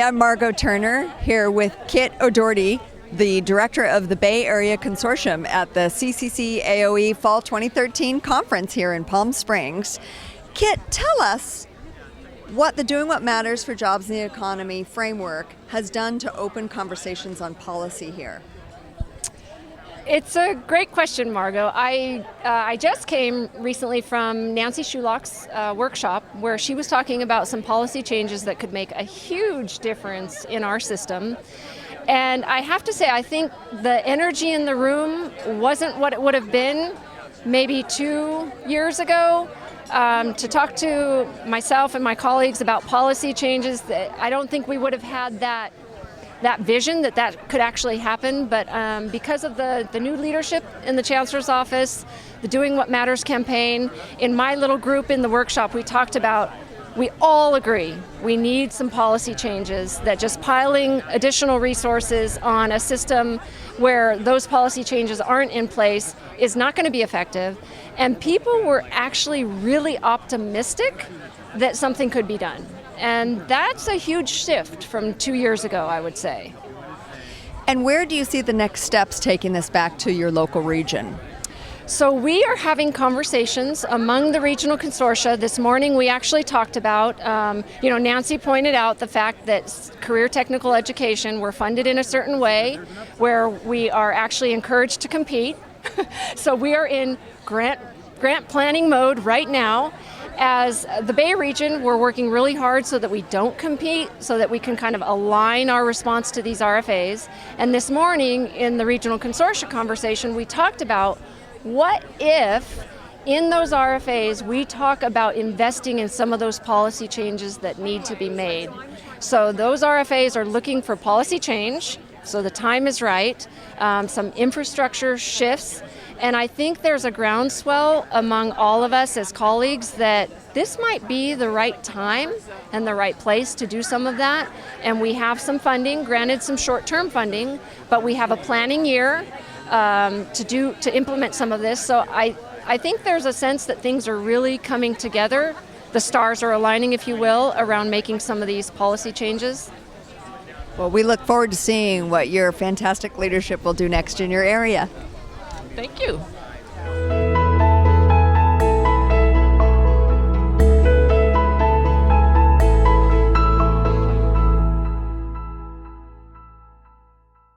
I'm Margot Turner here with Kitt O'Doherty, the director of the Bay Area Consortium at the Cccaoe Fall 2013 conference here in Palm Springs. Kitt, tell us what the Doing What Matters for Jobs in the Economy framework has done to open conversations on policy here. It's a great question, Margot. I just came recently from Nancy Shulock's workshop where she was talking about some policy changes that could make a huge difference in our system. And I have to say, I think the energy in the room wasn't what it would have been maybe 2 years ago. To talk to myself and my colleagues about policy changes, I don't think we would have had that vision that could actually happen, but because of the new leadership in the Chancellor's office, the Doing What Matters campaign, in my little group in the workshop we all agree we need some policy changes, that just piling additional resources on a system where those policy changes aren't in place is not going to be effective, and people were actually really optimistic that something could be done. And that's a huge shift from 2 years ago, I would say. And where do you see the next steps taking this back to your local region? So we are having conversations among the regional consortia. This morning we actually talked about, Nancy pointed out the fact that career technical education, we're funded in a certain way where we are actually encouraged to compete. So we are in grant planning mode right now. As the Bay region, we're working really hard so that we don't compete, so that we can kind of align our response to these RFAs. And this morning in the regional consortia conversation, we talked about what if in those RFAs we talk about investing in some of those policy changes that need to be made. So those RFAs are looking for policy change, so the time is right, some infrastructure shifts. And I think there's a groundswell among all of us as colleagues that this might be the right time and the right place to do some of that. And we have some funding, granted some short-term funding, but we have a planning year to implement some of this. So I think there's a sense that things are really coming together. The stars are aligning, if you will, around making some of these policy changes. Well, we look forward to seeing what your fantastic leadership will do next in your area. Thank you.